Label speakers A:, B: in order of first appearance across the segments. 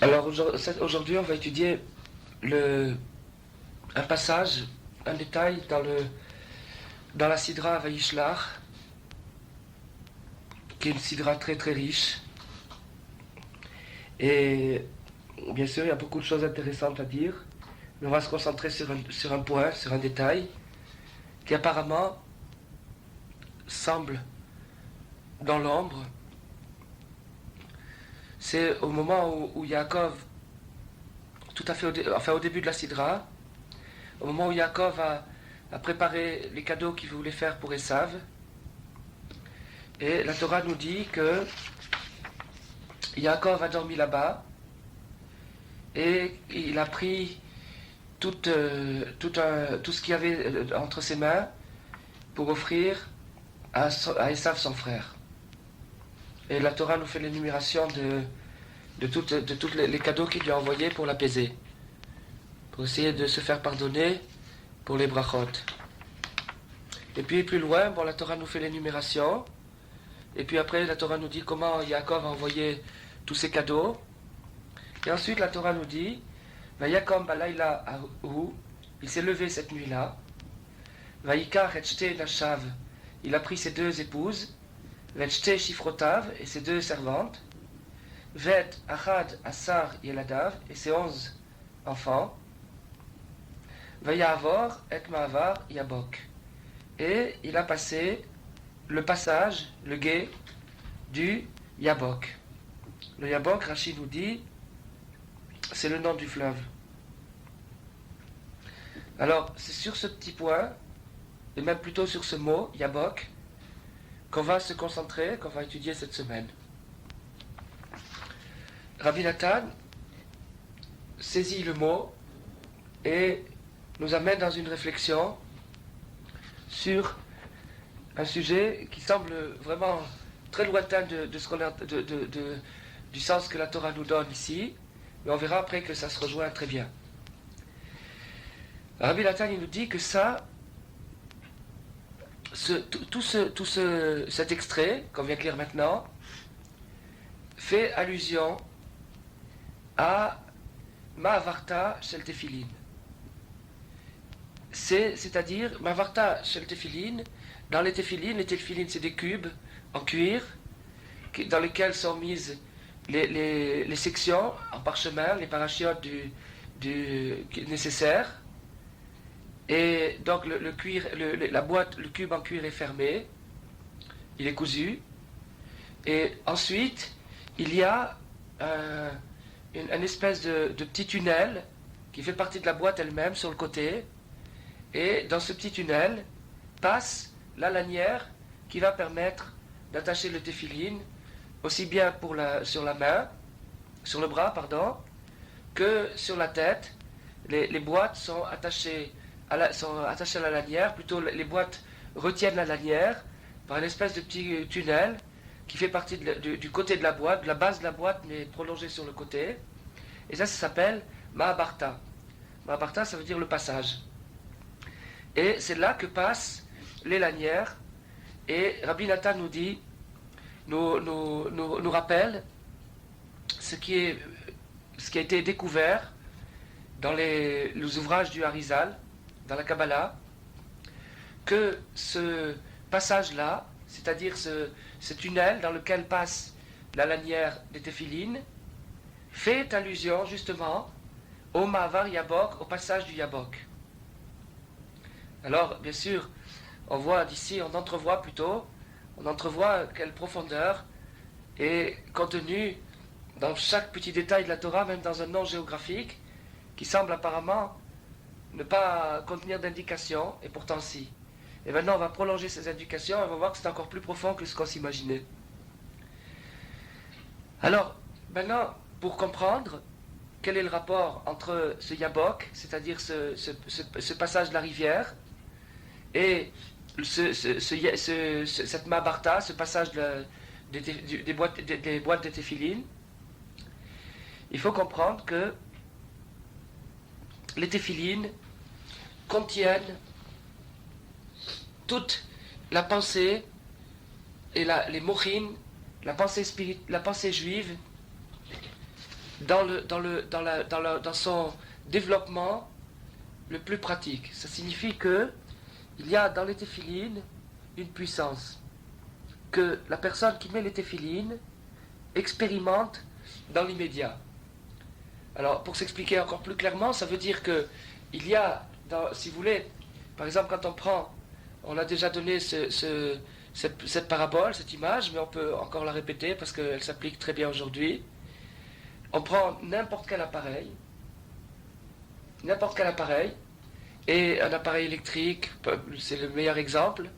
A: Alors aujourd'hui, on va étudier un passage, un détail dans la Sidra Vayishlach, qui est une Sidra très très riche. Et bien sûr, il y a beaucoup de choses intéressantes à dire, mais on va se concentrer sur un point, sur un détail, qui apparemment semble dans l'ombre. C'est au moment où Yaakov, tout à fait au début de la Sidra, au moment où Yaakov a préparé les cadeaux qu'il voulait faire pour Esav, et la Torah nous dit que Yaakov a dormi là-bas, et il a pris tout ce qu'il y avait entre ses mains pour offrir à Esav son frère. Et la Torah nous fait l'énumération de tous les cadeaux qu'il lui a envoyés pour l'apaiser, pour essayer de se faire pardonner pour les brachot. Et puis plus loin, la Torah nous fait l'énumération, et puis après la Torah nous dit comment Yaakov a envoyé tous ces cadeaux. Et ensuite la Torah nous dit Vayakom balayla ahu, il s'est levé cette nuit-là. Vayikar et shte nashav, il a pris ses deux épouses. Vet shte shifrotav, et ses deux servantes. Vet achad asar yeladav, et ses 11 enfants. Vayavor et maavar yabok, et il a passé le passage, le gué du Yabok. Le Yabok, Rashi nous dit, c'est le nom du fleuve. Alors, c'est sur ce petit point, et même plutôt sur ce mot, Yabok, qu'on va se concentrer, qu'on va étudier cette semaine. Rabbi Nathan saisit le mot et nous amène dans une réflexion sur un sujet qui semble vraiment très lointain de ce qu'on a, du sens que la Torah nous donne ici, mais on verra après que ça se rejoint très bien. Rabbi Nathan il nous dit que ça, cet extrait qu'on vient de lire maintenant fait allusion à Ma'avarta shel Tefillin. C'est-à-dire Ma'avarta shel Tefillin. Dans les Tefillin c'est des cubes en cuir dans lesquels sont mises les sections en parchemin, les parachiotes nécessaires. Et donc le cuir, la boîte, le cube en cuir est fermé, il est cousu, et ensuite il y a une espèce de petit tunnel qui fait partie de la boîte elle-même sur le côté, et dans ce petit tunnel passe la lanière qui va permettre d'attacher le téphilin aussi bien sur la main, sur le bras que sur la tête. Les boîtes sont attachées à la lanière, plutôt les boîtes retiennent la lanière par une espèce de petit tunnel qui fait partie du côté de la boîte, de la base de la boîte mais prolongée sur le côté. Et ça s'appelle Ma'abarta. Ma'abarta, ça veut dire le passage. Et c'est là que passent les lanières. Et Rabbi Nathan nous dit, nous rappelle ce qui a été découvert dans les ouvrages du Harizal, dans la Kabbalah, que ce passage-là, c'est-à-dire ce tunnel dans lequel passe la lanière des téphilines, fait allusion justement au Ma'avar Yabok, au passage du Yabok. Alors, bien sûr, on entrevoit quelle profondeur est contenue dans chaque petit détail de la Torah, même dans un nom géographique, qui semble apparemment ne pas contenir d'indications, et pourtant si. Et maintenant on va prolonger ces indications, et on va voir que c'est encore plus profond que ce qu'on s'imaginait. Alors, maintenant, pour comprendre quel est le rapport entre ce Yabok, c'est-à-dire ce passage de la rivière, et cette Ma'abarta, ce passage des boîtes de téphilines, il faut comprendre que les téphilines contiennent toute la pensée et les mochines, la pensée juive dans son développement le plus pratique. Ça signifie que il y a dans les téphilines une puissance que la personne qui met les téphilines expérimente dans l'immédiat. Alors, pour s'expliquer encore plus clairement, ça veut dire que il y a, si vous voulez, par exemple, quand on a déjà donné cette parabole, cette image, mais on peut encore la répéter parce qu'elle s'applique très bien aujourd'hui. On prend n'importe quel appareil, et un appareil électrique, c'est le meilleur exemple,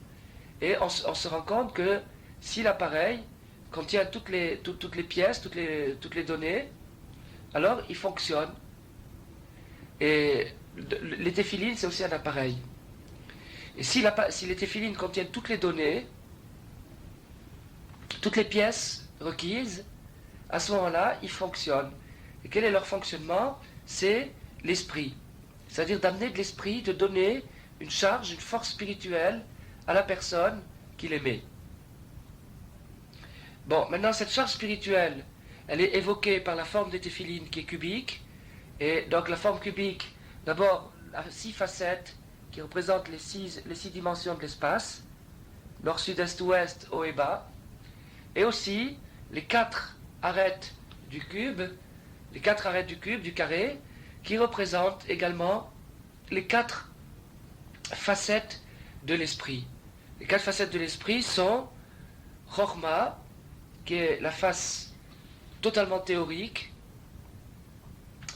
A: et on se rend compte que si l'appareil contient toutes les pièces, toutes les données, alors il fonctionne. Et les téphilines, c'est aussi un appareil. Et si les téphilines contiennent toutes les données, toutes les pièces requises, à ce moment-là, ils fonctionnent. Et quel est leur fonctionnement? C'est l'esprit. C'est-à-dire d'amener de l'esprit, de donner une charge, une force spirituelle à la personne qui les met. Bon, maintenant, cette charge spirituelle, elle est évoquée par la forme des téphilines qui est cubique. Et donc la forme cubique, d'abord, a 6 facettes qui représentent les six dimensions de l'espace, nord, sud, est, ouest, haut et bas. Et aussi les 4 arêtes du cube, du carré, qui représentent également les 4 facettes de l'esprit. Les 4 facettes de l'esprit sont Chorma, qui est la face totalement théorique,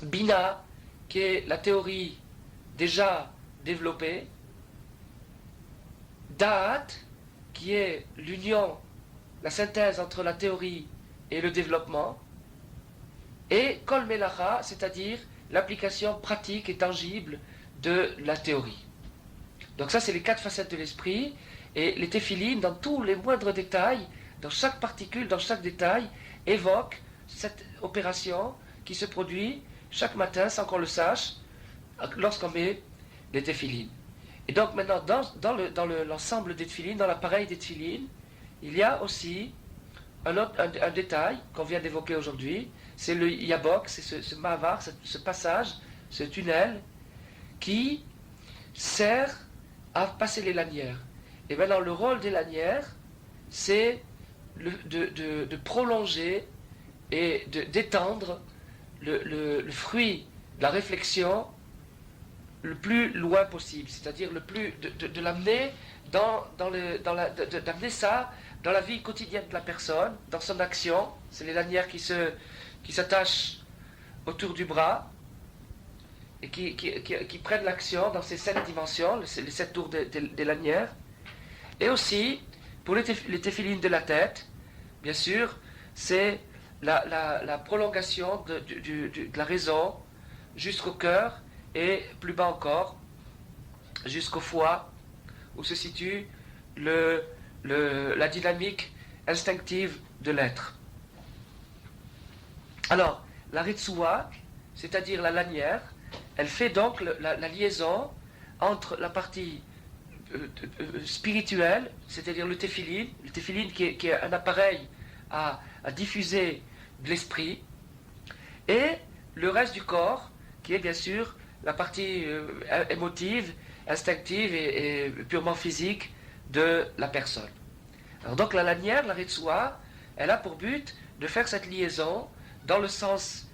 A: Bina, qui est la théorie déjà développée, Da'at, qui est l'union, la synthèse entre la théorie et le développement, et Kol Melacha, c'est-à-dire l'application pratique et tangible de la théorie. Donc ça, c'est les 4 facettes de l'esprit, et les téphilines, dans tous les moindres détails, dans chaque particule, dans chaque détail, évoquent cette opération qui se produit chaque matin, sans qu'on le sache, lorsqu'on met les téphilines. Et donc maintenant, dans l'ensemble des téphilines, dans l'appareil des téphilines, il y a aussi un détail qu'on vient d'évoquer aujourd'hui, c'est le yabok, c'est ce mavar, ce passage, ce tunnel, qui sert à passer les lanières. Et maintenant, le rôle des lanières, c'est de prolonger et d'étendre le fruit de la réflexion le plus loin possible, c'est-à-dire de l'amener d'amener ça dans la vie quotidienne de la personne, dans son action. C'est les lanières qui s'attachent autour du bras et qui prennent l'action dans ces 7 dimensions, les 7 tours des lanières. Et aussi, pour les téphilines de la tête, bien sûr, c'est la prolongation de la raison jusqu'au cœur et plus bas encore, jusqu'au foie, où se situe la dynamique instinctive de l'être. Alors, la Ritsoua, c'est-à-dire la lanière, elle fait donc la liaison entre la partie spirituelle, c'est-à-dire le téphiline qui est un appareil à diffuser de l'esprit, et le reste du corps, qui est bien sûr la partie émotive, instinctive et purement physique de la personne. Alors donc la lanière, la Ritsoua, elle a pour but de faire cette liaison dans le sens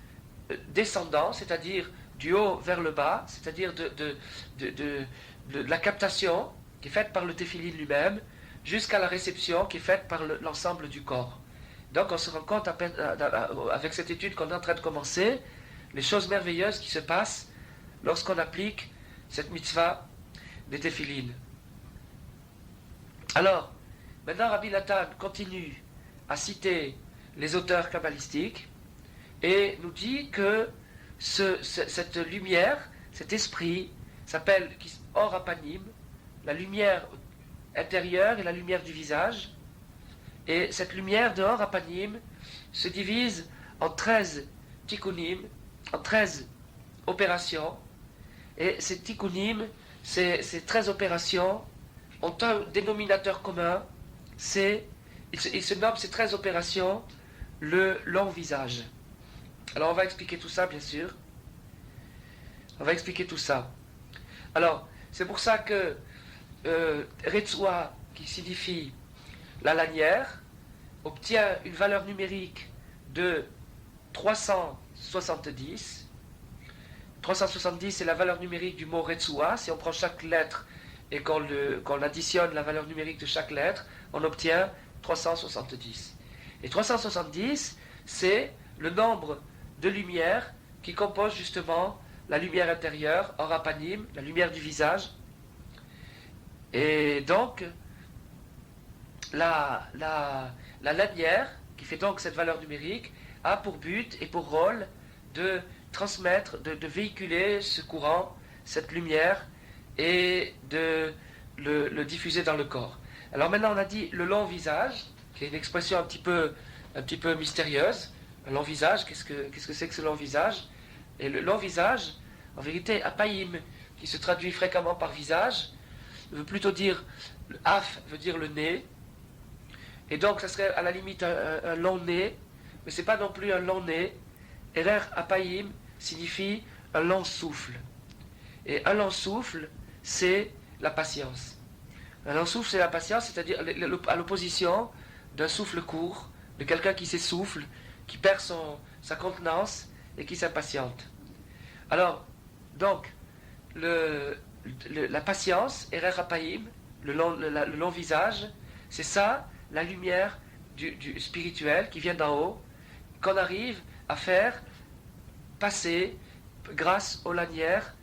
A: descendant, c'est-à-dire du haut vers le bas, c'est-à-dire de la captation qui est faite par le téphiline lui-même, jusqu'à la réception qui est faite par l'ensemble du corps. Donc on se rend compte avec cette étude qu'on est en train de commencer, les choses merveilleuses qui se passent lorsqu'on applique cette mitzvah des téphilines. Alors, maintenant Rabbi Nathan continue à citer les auteurs kabbalistiques et nous dit que cette lumière, cet esprit, s'appelle Or Apanim, la lumière intérieure et la lumière du visage. Et cette lumière de Or Apanim se divise en 13 tikkunim, en 13 opérations. Et ces tikkunim, ces 13 opérations, ont un dénominateur commun, ils se nomment ces 13 opérations le long visage. Alors on va expliquer tout ça, bien sûr. On va expliquer tout ça. Alors, c'est pour ça que Retsua, qui signifie la lanière, obtient une valeur numérique de 370. 370, c'est la valeur numérique du mot Retsua. Si on prend chaque lettre et qu'on additionne la valeur numérique de chaque lettre, on obtient 370. Et 370, c'est le nombre de lumières qui composent justement la lumière intérieure, Or Apanim, la lumière du visage. Et donc, la lanière, qui fait donc cette valeur numérique, a pour but et pour rôle de transmettre, de véhiculer ce courant, cette lumière, et de le diffuser dans le corps. Alors maintenant, on a dit le long visage, qui est une expression un petit peu mystérieuse. Un long visage, qu'est-ce que c'est que ce long visage? Et le long visage, en vérité, apaïm, qui se traduit fréquemment par visage, veut plutôt dire, le af veut dire le nez, et donc ça serait à la limite un long nez, mais c'est pas non plus un long nez. Erer apaïm signifie un long souffle. Et un long souffle, c'est la patience. Un long souffle, c'est la patience, c'est-à-dire à l'opposition d'un souffle court, de quelqu'un qui s'essouffle, qui perd sa contenance et qui s'impatiente. Alors, donc, la patience, Erer Apaïm, le long visage, c'est ça, la lumière du spirituel qui vient d'en haut, qu'on arrive à faire passer grâce aux lanières.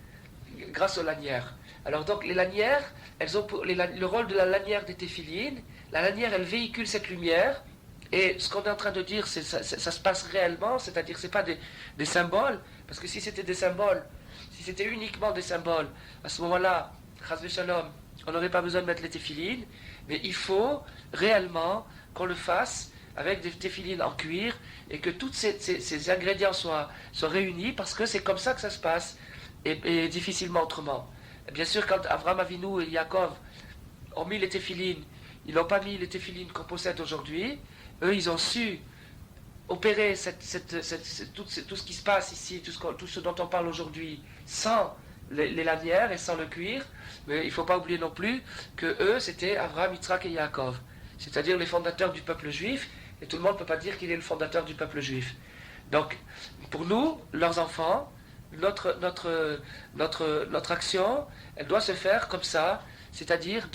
A: Alors donc, les lanières, elles ont le rôle de la lanière des téphilines. La lanière, elle véhicule cette lumière. Et ce qu'on est en train de dire, ça se passe réellement, c'est-à-dire c'est pas des symboles, parce que si c'était des symboles, si c'était uniquement des symboles, à ce moment-là, Chas v'Shalom, on n'aurait pas besoin de mettre les téphilines, mais il faut réellement qu'on le fasse avec des téphilines en cuir, et que tous ces ingrédients soient réunis, parce que c'est comme ça que ça se passe, et difficilement autrement. Et bien sûr, quand Avraham Avinu et Yaakov ont mis les téphilines, ils n'ont pas mis les téphilines qu'on possède aujourd'hui. Eux, ils ont su opérer tout ce qui se passe ici, tout ce dont on parle aujourd'hui, sans les lanières et sans le cuir. Mais il ne faut pas oublier non plus que eux, c'était Avraham, Yitzhak et Yaakov, c'est-à-dire les fondateurs du peuple juif, et tout le monde ne peut pas dire qu'il est le fondateur du peuple juif. Donc, pour nous, leurs enfants, notre action, elle doit se faire comme ça, c'est-à-dire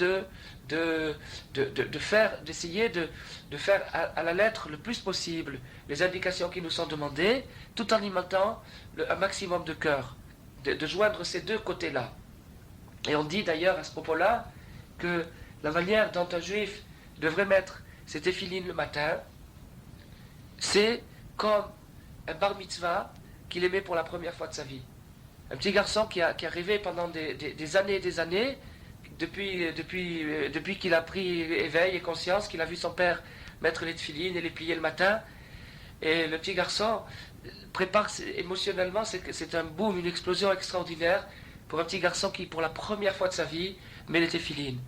A: d'essayer de faire à la lettre le plus possible les indications qui nous sont demandées, tout en y mettant un maximum de cœur, de joindre ces deux côtés-là. Et on dit d'ailleurs à ce propos-là que la manière dont un juif devrait mettre ses téphilines le matin, c'est comme un bar mitzvah qu'il aimait pour la première fois de sa vie. Un petit garçon qui a rêvé pendant des années et des années, depuis qu'il a pris éveil et conscience, qu'il a vu son père mettre les téphilines et les plier le matin. Et le petit garçon prépare émotionnellement, c'est un boom, une explosion extraordinaire pour un petit garçon qui, pour la première fois de sa vie, met les téphilines.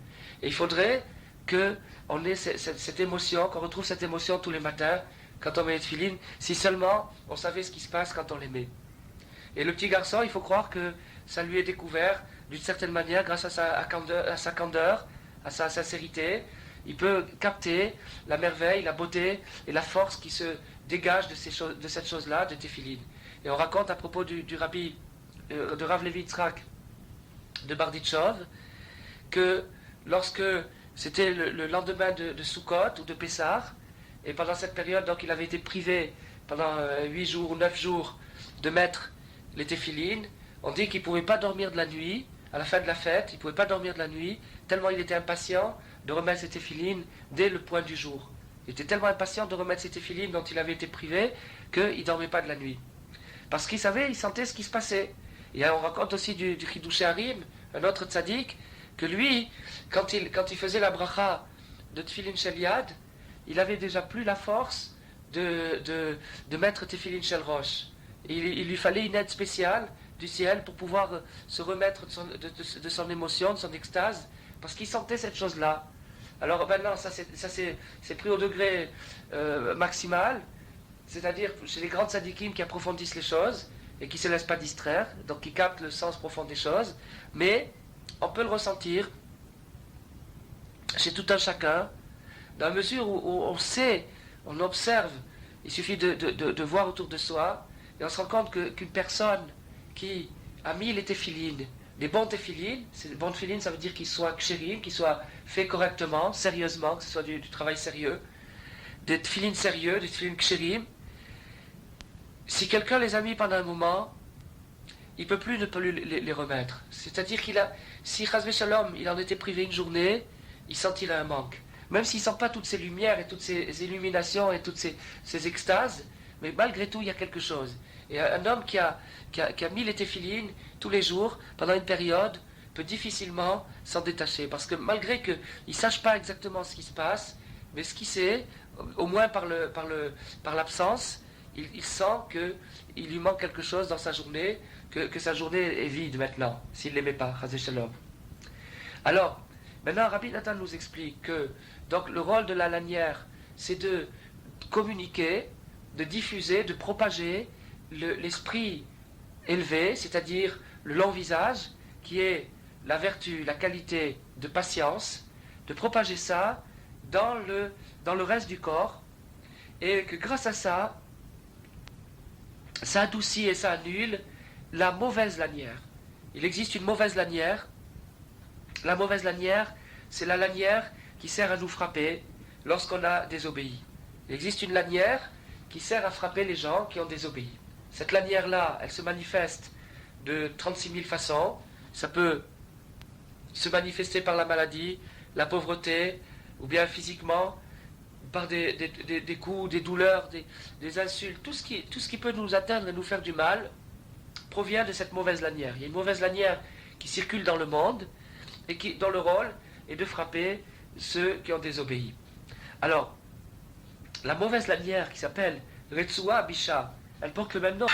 A: Et il faudrait qu'on ait cette émotion, qu'on retrouve cette émotion tous les matins quand on met les téphilines, si seulement on savait ce qui se passe quand on les met. Et le petit garçon, il faut croire que ça lui est découvert d'une certaine manière grâce à sa candeur, à sa sincérité. Il peut capter la merveille, la beauté et la force qui se dégage de cette chose-là, de téphilines. Et on raconte à propos du rabbi, de Rav Levi Yitzhak de Barditchov, que lorsque c'était le lendemain de Sukkot ou de Pessah, et pendant cette période, donc il avait été privé pendant 8 jours ou 9 jours de mettre les téphilines. On dit qu'il ne pouvait pas dormir de la nuit, à la fin de la fête, il ne pouvait pas dormir de la nuit, tellement il était impatient de remettre ses téphilines dès le point du jour. Il était tellement impatient de remettre ses téphilines dont il avait été privé qu'il ne dormait pas de la nuit. Parce qu'il savait, il sentait ce qui se passait. Et on raconte aussi du Chidouché Harim, un autre tzaddik, que lui, quand il faisait la bracha de Tfilin Shel Yad, il avait déjà plus la force de mettre Tefilin Shel Rosh. Il lui fallait une aide spéciale du ciel pour pouvoir se remettre de son émotion, de son extase, parce qu'il sentait cette chose-là. Alors maintenant, ça c'est pris au degré maximal, c'est-à-dire chez les grandes tzadikim qui approfondissent les choses et qui ne se laissent pas distraire, donc qui captent le sens profond des choses, mais on peut le ressentir chez tout un chacun, dans la mesure où on sait, on observe, il suffit de voir autour de soi, et on se rend compte qu'une personne qui a mis les téphilines, les bons téphilines, ces bons téphilines, ça veut dire qu'ils soient kshérim, qu'ils soient faits correctement, sérieusement, que ce soit du travail sérieux, des téphilines sérieux, des téphilines kshérim. Si quelqu'un les a mis pendant un moment, il ne peut plus ne pas les remettre. C'est-à-dire si Chazvé Shalom, il en était privé une journée, il sentirait un manque. Même s'il ne sent pas toutes ces lumières et toutes ces illuminations et toutes ces extases, mais malgré tout, il y a quelque chose. Et un homme qui a mis les téphilines tous les jours, pendant une période, peut difficilement s'en détacher. Parce que malgré qu'il ne sache pas exactement ce qui se passe, mais ce qu'il sait, au moins par l'absence, il sent qu'il lui manque quelque chose dans sa journée, que sa journée est vide maintenant, s'il ne l'aimait pas, Chazé Shalom. Alors, maintenant, Rabbi Nathan nous explique que donc, le rôle de la lanière, c'est de communiquer, de diffuser, de propager l'esprit élevé, c'est-à-dire le long visage, qui est la vertu, la qualité de patience, de propager ça dans le reste du corps, et que grâce à ça, ça adoucit et ça annule la mauvaise lanière. Il existe une mauvaise lanière. La mauvaise lanière, c'est la lanière qui sert à nous frapper lorsqu'on a désobéi. Il existe une lanière qui sert à frapper les gens qui ont désobéi. Cette lanière-là, elle se manifeste de 36 000 façons. Ça peut se manifester par la maladie, la pauvreté, ou bien physiquement, par des coups, des douleurs, des insultes. Tout ce qui peut nous atteindre et nous faire du mal provient de cette mauvaise lanière. Il y a une mauvaise lanière qui circule dans le monde et dont le rôle est de frapper ceux qui ont désobéi. Alors, la mauvaise lanière qui s'appelle Retsua Bisha, elle porte le même nom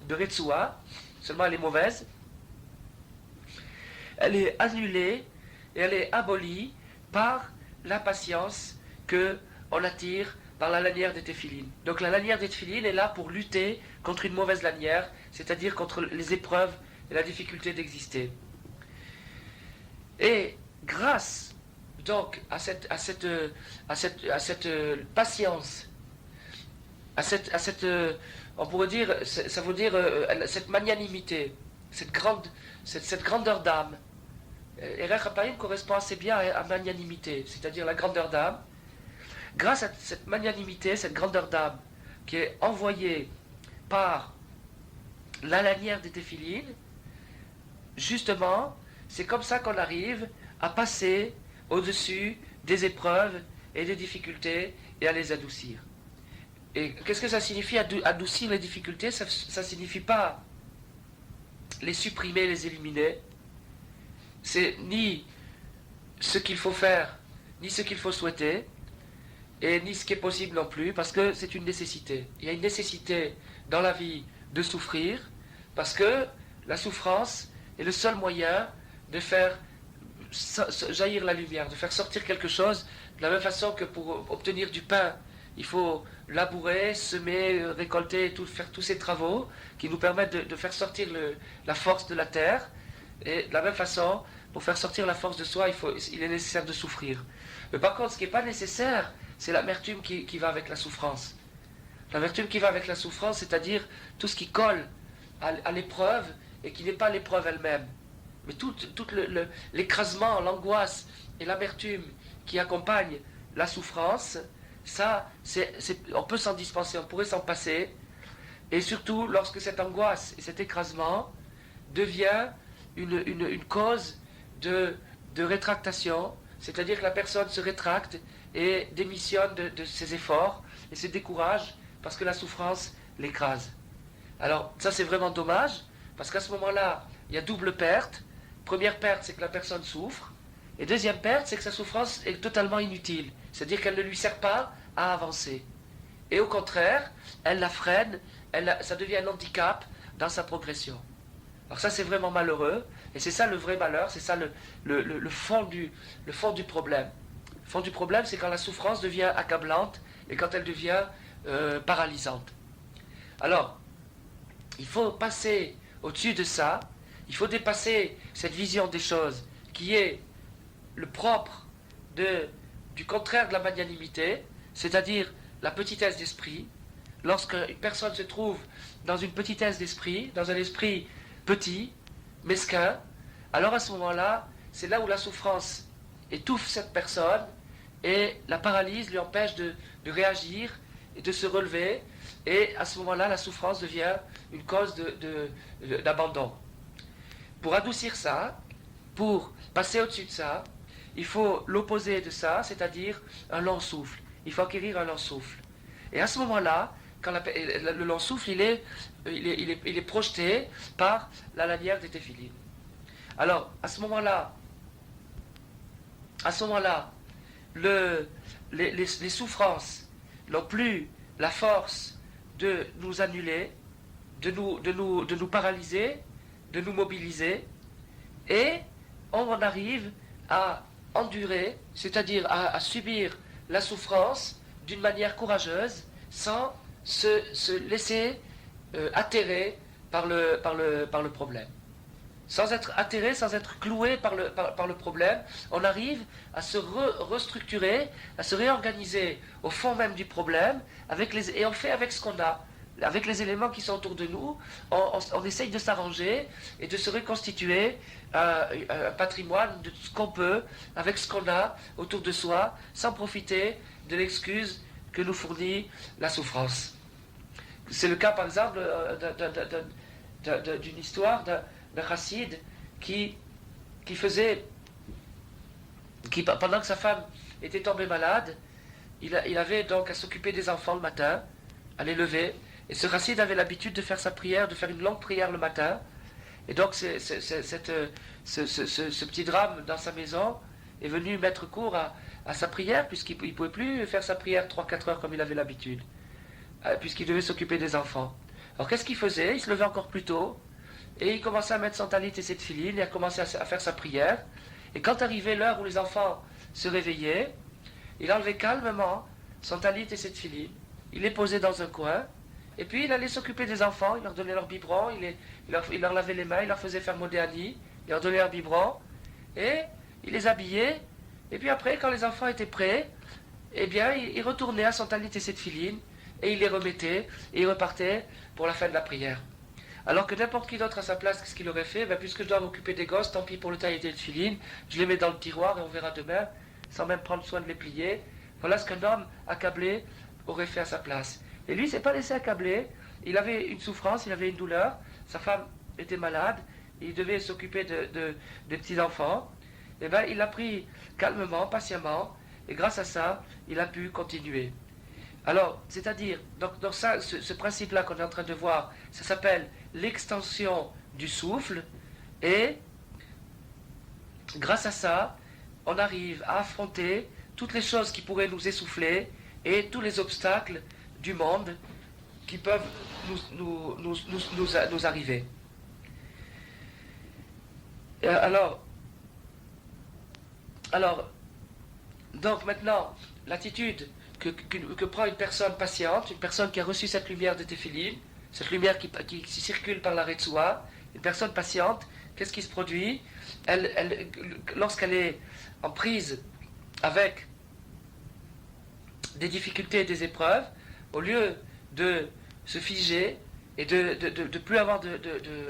A: de Retsua, seulement elle est mauvaise. Elle est annulée et elle est abolie par la patience qu'on attire par la lanière des téphilines. Donc la lanière des téphilines est là pour lutter contre une mauvaise lanière, c'est-à-dire contre les épreuves et la difficulté d'exister. Et grâce donc à cette patience, on pourrait dire, ça veut dire cette magnanimité, cette grandeur d'âme. Erech Apayim correspond assez bien à magnanimité, c'est-à-dire la grandeur d'âme. Grâce à cette magnanimité, cette grandeur d'âme qui est envoyée par la lanière des téphilines, justement, c'est comme ça qu'on arrive à passer au-dessus des épreuves et des difficultés et à les adoucir. Et qu'est-ce que ça signifie adoucir les difficultés? Ça ne signifie pas les supprimer, les éliminer. C'est ni ce qu'il faut faire, ni ce qu'il faut souhaiter, et ni ce qui est possible non plus, parce que c'est une nécessité. Il y a une nécessité dans la vie de souffrir, parce que la souffrance est le seul moyen de faire jaillir la lumière, de faire sortir quelque chose, de la même façon que pour obtenir du pain, il faut labourer, semer, récolter, faire tous ces travaux qui nous permettent de faire sortir la force de la terre. Et de la même façon, pour faire sortir la force de soi, il est nécessaire de souffrir. Mais par contre, ce qui n'est pas nécessaire, c'est l'amertume qui va avec la souffrance. L'amertume qui va avec la souffrance, c'est-à-dire tout ce qui colle à l'épreuve et qui n'est pas l'épreuve elle-même. Mais tout l'écrasement, l'angoisse et l'amertume qui accompagnent la souffrance, ça, on peut s'en dispenser, on pourrait s'en passer. Et surtout, lorsque cette angoisse et cet écrasement devient une cause de rétractation, c'est-à-dire que la personne se rétracte et démissionne de ses efforts et se décourage parce que la souffrance l'écrase. Alors ça c'est vraiment dommage, parce qu'à ce moment-là, il y a double perte. Première perte, c'est que la personne souffre, et deuxième perte, c'est que sa souffrance est totalement inutile, c'est-à-dire qu'elle ne lui sert pas à avancer. Et au contraire, elle la freine, ça devient un handicap dans sa progression. Alors ça c'est vraiment malheureux, et c'est ça le vrai malheur, c'est ça le fond du problème. Le fond du problème, c'est quand la souffrance devient accablante et quand elle devient paralysante. Alors, il faut passer au-dessus de ça, il faut dépasser cette vision des choses qui est le propre du contraire de la magnanimité, c'est-à-dire la petitesse d'esprit. Lorsque une personne se trouve dans une petitesse d'esprit, dans un esprit petit, mesquin, alors à ce moment-là, c'est là où la souffrance étouffe cette personne et la paralyse, lui empêche de réagir et de se relever, et à ce moment-là, la souffrance devient une cause d'abandon. Pour adoucir ça, pour passer au-dessus de ça, il faut l'opposé de ça, c'est-à-dire un long souffle. Il faut acquérir un long souffle. Et à ce moment-là, quand le long souffle, il est projeté par la lanière des téphilines. Alors, à ce moment-là, les souffrances n'ont plus la force de nous annuler, de nous paralyser, de nous mobiliser, et on en arrive à endurer, c'est-à-dire à subir la souffrance d'une manière courageuse, sans se laisser atterrer par le problème. Sans être atterré, sans être cloué par le problème, on arrive à se restructurer, à se réorganiser au fond même du problème, et on le fait avec ce qu'on a. Avec les éléments qui sont autour de nous, on essaye de s'arranger et de se reconstituer un patrimoine de ce qu'on peut, avec ce qu'on a autour de soi, sans profiter de l'excuse que nous fournit la souffrance. C'est le cas, par exemple, d'une histoire d'un chassid qui pendant que sa femme était tombée malade, il avait donc à s'occuper des enfants le matin, à les lever. Et ce chassid avait l'habitude de faire sa prière, de faire une longue prière le matin. Et donc ce petit drame dans sa maison est venu mettre court à sa prière, puisqu'il ne pouvait plus faire sa prière 3-4 heures comme il avait l'habitude, puisqu'il devait s'occuper des enfants. Alors qu'est-ce qu'il faisait? Il se levait encore plus tôt, et il commençait à mettre son talit et ses tefilines, et à commencer à faire sa prière. Et quand arrivait l'heure où les enfants se réveillaient, il enlevait calmement son talit et ses tefilines, il les posait dans un coin, et puis il allait s'occuper des enfants, il leur donnait leur biberon, il leur lavait les mains, il leur faisait faire modéani, il leur donnait leur biberon, et il les habillait, et puis après, quand les enfants étaient prêts, eh bien, il retournait à son talit et ses tefilines, et il les remettait, et il repartait pour la fin de la prière. Alors que n'importe qui d'autre à sa place, qu'est-ce qu'il aurait fait? Puisque je dois m'occuper des gosses, tant pis pour le talit et les tefilines, je les mets dans le tiroir et on verra demain, sans même prendre soin de les plier. Voilà ce qu'un homme accablé aurait fait à sa place. Et lui, il ne s'est pas laissé accabler, il avait une souffrance, il avait une douleur, sa femme était malade, il devait s'occuper des petits-enfants. Et bien, il l'a pris calmement, patiemment, et grâce à ça, il a pu continuer. Alors, c'est-à-dire, dans ça, ce principe-là qu'on est en train de voir, ça s'appelle l'extension du souffle, et grâce à ça, on arrive à affronter toutes les choses qui pourraient nous essouffler et tous les obstacles du monde qui peuvent nous arriver. Alors, donc maintenant, l'attitude que prend une personne patiente, une personne qui a reçu cette lumière de Téphilim, cette lumière qui circule par la Retsoua, une personne patiente, qu'est-ce qui se produit? Lorsqu'elle est en prise avec des difficultés et des épreuves, au lieu de se figer et de plus avoir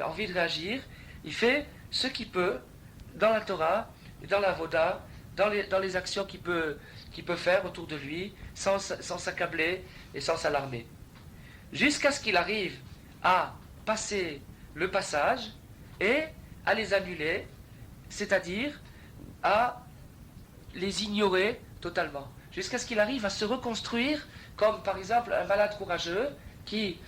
A: envie de réagir, il fait ce qu'il peut dans la Torah, dans la Voda, dans les actions qu'il peut faire autour de lui, sans s'accabler et sans s'alarmer. Jusqu'à ce qu'il arrive à passer le passage et à les annuler, c'est-à-dire à les ignorer totalement. Jusqu'à ce qu'il arrive à se reconstruire, comme par exemple un malade courageux qui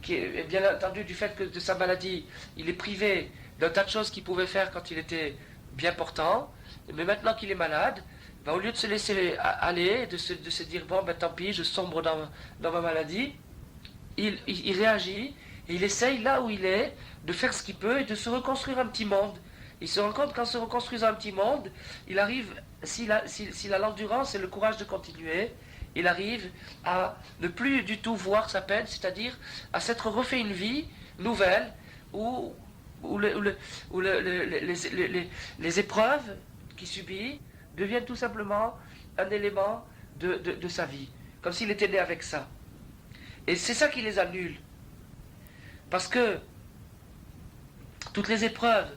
A: est bien entendu du fait que de sa maladie, il est privé d'un tas de choses qu'il pouvait faire quand il était bien portant, mais maintenant qu'il est malade, au lieu de se laisser aller, de se dire bon tant pis, je sombre dans ma maladie, il réagit et il essaye là où il est de faire ce qu'il peut et de se reconstruire un petit monde. Il se rend compte qu'en se reconstruisant un petit monde, il arrive, s'il a l'endurance et le courage de continuer, il arrive à ne plus du tout voir sa peine, c'est-à-dire à s'être refait une vie nouvelle où les épreuves qu'il subit deviennent tout simplement un élément de sa vie, comme s'il était né avec ça. Et c'est ça qui les annule. Parce que toutes les épreuves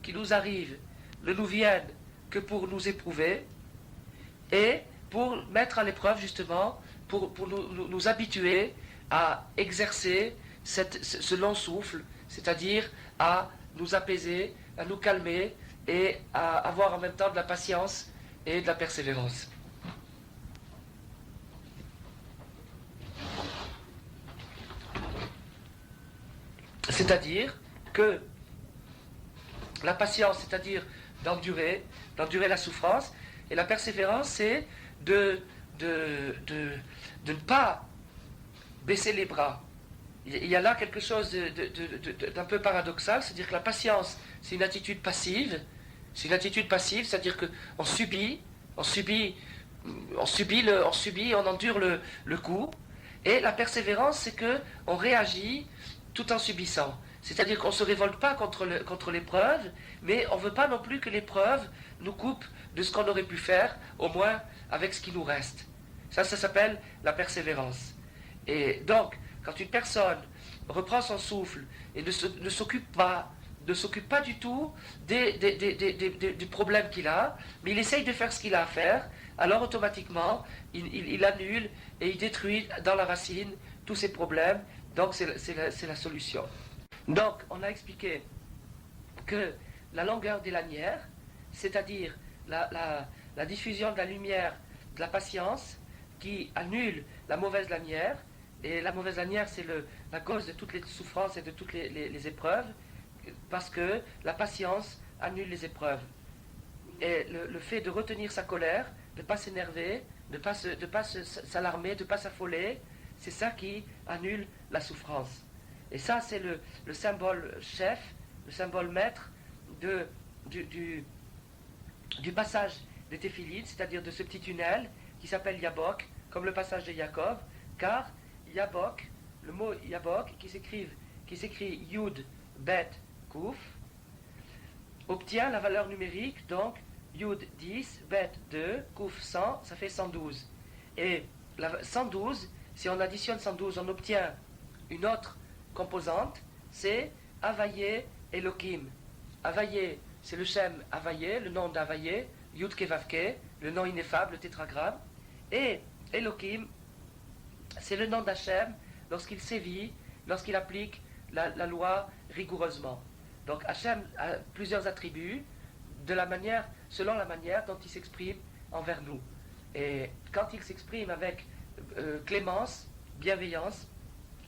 A: qui nous arrivent ne nous viennent que pour nous éprouver et pour mettre à l'épreuve justement, pour nous habituer à exercer ce long souffle, c'est-à-dire à nous apaiser, à nous calmer et à avoir en même temps de la patience et de la persévérance. C'est-à-dire que la patience, c'est-à-dire d'endurer la souffrance, et la persévérance, c'est de ne pas baisser les bras. Il y a là quelque chose d'un peu paradoxal, c'est-à-dire que la patience, c'est une attitude passive. C'est une attitude passive, c'est-à-dire qu'on subit, on endure le coup. Et la persévérance, c'est qu'on réagit tout en subissant. C'est-à-dire qu'on ne se révolte pas contre l'épreuve, mais on ne veut pas non plus que l'épreuve nous coupe de ce qu'on aurait pu faire, au moins avec ce qui nous reste. Ça s'appelle la persévérance. Et donc, quand une personne reprend son souffle et ne s'occupe pas du tout des problèmes qu'il a, mais il essaye de faire ce qu'il a à faire, alors automatiquement, il annule et il détruit dans la racine tous ses problèmes. Donc c'est la solution. Donc on a expliqué que la longueur des lanières, c'est-à-dire la diffusion de la lumière, de la patience, qui annule la mauvaise lanière, et la mauvaise lanière c'est la cause de toutes les souffrances et de toutes les épreuves, parce que la patience annule les épreuves. Et le fait de retenir sa colère, de ne pas s'énerver, de ne pas s'alarmer, de ne pas s'affoler, c'est ça qui annule la souffrance. Et ça, c'est le symbole chef, le symbole maître du passage des Téphilides, c'est-à-dire de ce petit tunnel qui s'appelle Yabok, comme le passage de Yaakov, car Yabok, le mot Yabok, qui s'écrit Yud, Bet, Kouf, obtient la valeur numérique, donc Yud 10, Bet 2, Kouf 100, ça fait 112. Et 112, si on additionne 112, on obtient une autre composante, c'est Havaye Elohim. Havaye, c'est le Shem Havaye, le nom d'Havaye, Yud Kevavke, le nom ineffable, le tétragramme. Et Elohim, c'est le nom d'Hachem lorsqu'il sévit, lorsqu'il applique la loi rigoureusement. Donc Hachem a plusieurs attributs selon la manière dont il s'exprime envers nous. Et quand il s'exprime avec clémence, bienveillance,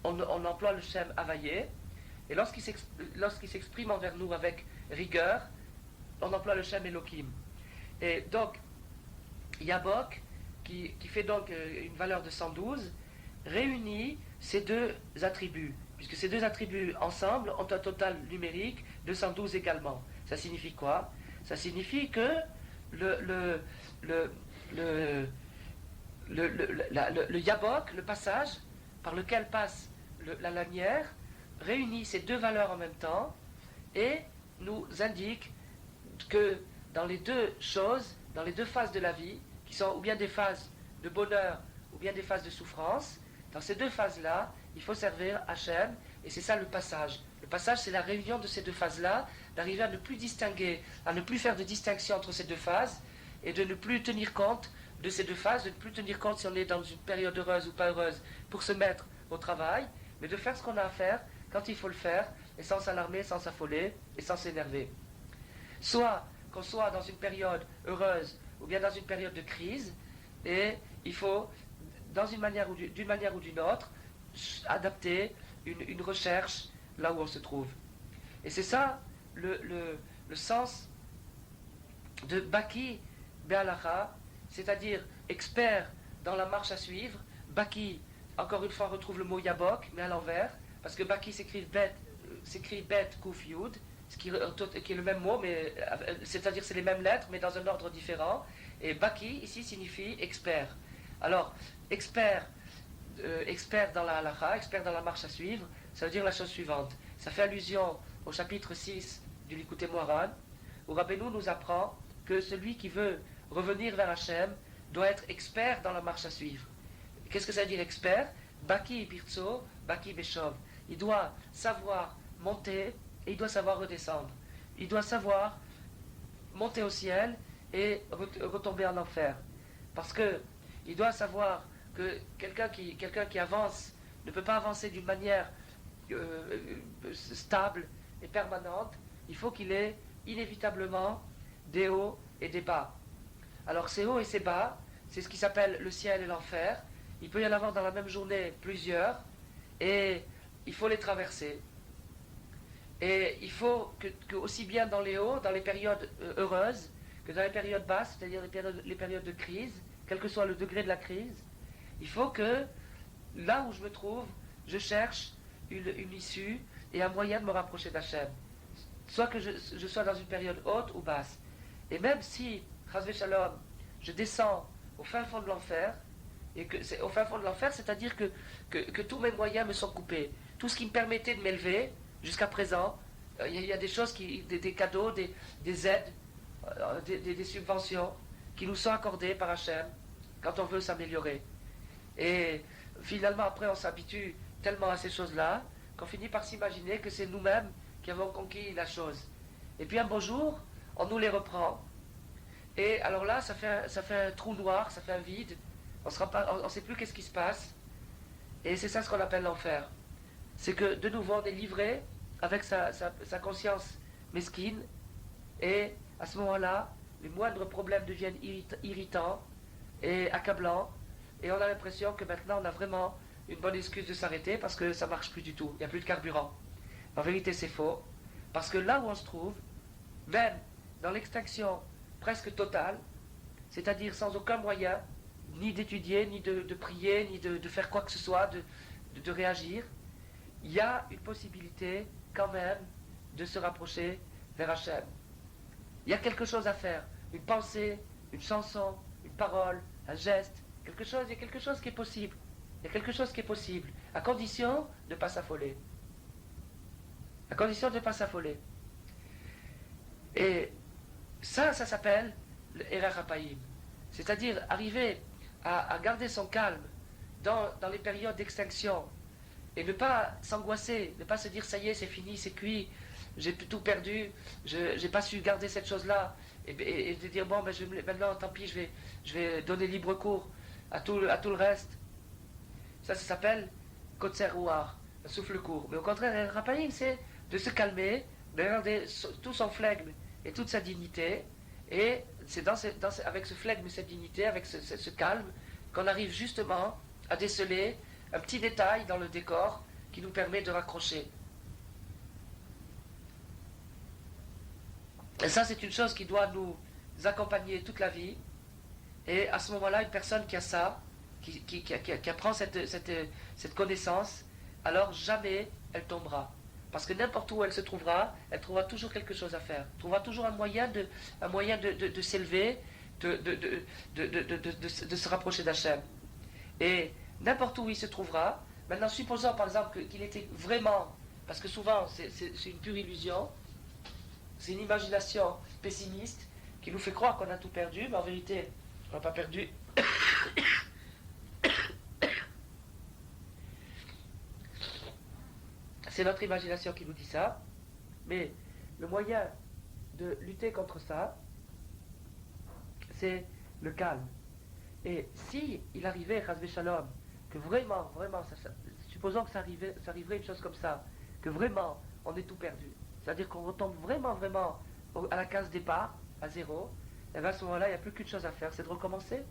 A: on emploie le Shem Havaye. Et lorsqu'il s'exprime envers nous avec rigueur, on emploie le Shem Elohim. Et donc, Yabok, qui fait donc une valeur de 112, réunit ces deux attributs, puisque ces deux attributs ensemble ont un total numérique de 112 également. Ça signifie quoi? Ça signifie que le Yabok, le passage par lequel passe la lanière, réunit ces deux valeurs en même temps et nous indique que dans les deux choses, dans les deux phases de la vie, qui sont ou bien des phases de bonheur ou bien des phases de souffrance, dans ces deux phases-là, il faut servir Hachem, et c'est ça le passage. Le passage, c'est la réunion de ces deux phases-là, d'arriver à ne plus distinguer, à ne plus faire de distinction entre ces deux phases, et de ne plus tenir compte de ces deux phases, de ne plus tenir compte si on est dans une période heureuse ou pas heureuse pour se mettre au travail, mais de faire ce qu'on a à faire quand il faut le faire, et sans s'alarmer, sans s'affoler, et sans s'énerver. Soit qu'on soit dans une période heureuse, ou bien dans une période de crise, et il faut, d'une manière ou d'une autre, adapter une recherche là où on se trouve. Et c'est ça le sens de Baki Be'alacha, c'est-à-dire expert dans la marche à suivre. Baki, encore une fois, on retrouve le mot Yabok, mais à l'envers, parce que Baki s'écrit Bet Kouf Yud, qui est le même mot, mais c'est-à-dire c'est les mêmes lettres, mais dans un ordre différent. Et Baki, ici, signifie expert. Alors, expert, expert dans la halakha, expert dans la marche à suivre, ça veut dire la chose suivante. Ça fait allusion au chapitre 6 du Likutei Moharan, où Rabbeinu nous apprend que celui qui veut revenir vers Hachem doit être expert dans la marche à suivre. Qu'est-ce que ça veut dire expert? Baki Birtso, Baki Beshov. Il doit savoir monter et il doit savoir redescendre. Il doit savoir monter au ciel et retomber en enfer. Parce que il doit savoir que quelqu'un qui avance ne peut pas avancer d'une manière stable et permanente. Il faut qu'il ait inévitablement des hauts et des bas. Alors ces hauts et ces bas, c'est ce qui s'appelle le ciel et l'enfer. Il peut y en avoir dans la même journée plusieurs, et il faut les traverser. Et il faut que aussi bien dans les hauts, dans les périodes heureuses, que dans les périodes basses, c'est-à-dire les périodes de crise, quel que soit le degré de la crise, il faut que, là où je me trouve, je cherche une issue et un moyen de me rapprocher d'Hachem. Soit que je sois dans une période haute ou basse. Et même si, Chas Shalom, je descends au fin fond de l'enfer, et que c'est au fin fond de l'enfer, c'est-à-dire que tous mes moyens me sont coupés. Tout ce qui me permettait de m'élever, jusqu'à présent, il y a des choses, des cadeaux, des aides, des subventions qui nous sont accordées par Hachem quand on veut s'améliorer. Et finalement, après, on s'habitue tellement à ces choses-là qu'on finit par s'imaginer que c'est nous-mêmes qui avons conquis la chose. Et puis un beau jour, on nous les reprend. Et alors là, ça fait un trou noir, ça fait un vide. On ne sait plus qu'est-ce qui se passe. Et c'est ça ce qu'on appelle l'enfer. C'est que de nouveau, on est livré avec sa conscience mesquine. Et à ce moment-là, les moindres problèmes deviennent irritants et accablants. Et on a l'impression que maintenant, on a vraiment une bonne excuse de s'arrêter parce que ça ne marche plus du tout. Il n'y a plus de carburant. En vérité, c'est faux. Parce que là où on se trouve, même dans l'extinction presque totale, c'est-à-dire sans aucun moyen, ni d'étudier, ni de prier, ni de faire quoi que ce soit, de réagir, il y a une possibilité quand même de se rapprocher vers Hachem. Il y a quelque chose à faire, une pensée, une chanson, une parole, un geste, il y a quelque chose qui est possible. Il y a quelque chose qui est possible, à condition de ne pas s'affoler. À condition de ne pas s'affoler. Et ça s'appelle le Erer HaPaim. C'est-à-dire arriver à garder son calme dans les périodes d'extinction et ne pas s'angoisser, ne pas se dire ça y est, c'est fini, c'est cuit, j'ai tout perdu, je n'ai pas su garder cette chose-là, et de dire bon, ben, maintenant tant pis, je vais donner libre cours à tout le reste. Ça s'appelle Kotser Ruach, un souffle court. Mais au contraire, Erer HaPaim, c'est de se calmer, de garder tout son flegme et toute sa dignité, et c'est avec ce flegme, cette dignité, avec ce calme, qu'on arrive justement à déceler un petit détail dans le décor qui nous permet de raccrocher. Et ça, c'est une chose qui doit nous accompagner toute la vie. Et à ce moment-là, une personne qui a ça, qui apprend cette connaissance, alors jamais elle tombera. Parce que n'importe où elle se trouvera, elle trouvera toujours quelque chose à faire. Elle trouvera toujours un moyen de s'élever, de se rapprocher d'Hachem. Et n'importe où il se trouvera, maintenant supposons par exemple qu'il était vraiment, parce que souvent c'est une pure illusion, c'est une imagination pessimiste qui nous fait croire qu'on a tout perdu, mais en vérité on n'a pas perdu. C'est notre imagination qui nous dit ça, mais le moyen de lutter contre ça, c'est le calme. Et si il arrivait, Chas Shalom, que vraiment, supposons que ça arriverait une chose comme ça, que vraiment on est tout perdu, c'est-à-dire qu'on retombe vraiment à la case départ, à zéro, et bien à ce moment-là, il n'y a plus qu'une chose à faire, c'est de recommencer.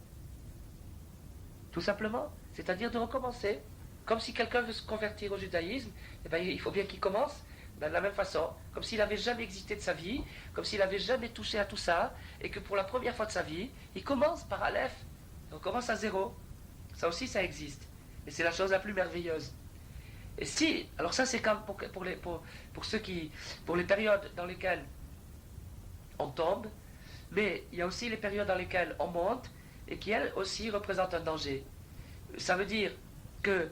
A: Tout simplement, c'est-à-dire de recommencer. Comme si quelqu'un veut se convertir au judaïsme, eh bien, il faut bien qu'il commence de la même façon, comme s'il n'avait jamais existé de sa vie, comme s'il n'avait jamais touché à tout ça, et que pour la première fois de sa vie, il commence par Aleph, on commence à zéro. Ça aussi, ça existe. Et c'est la chose la plus merveilleuse. Et si, alors ça c'est comme pour les périodes dans lesquelles on tombe, mais il y a aussi les périodes dans lesquelles on monte, et qui elle aussi représente un danger. Ça veut dire que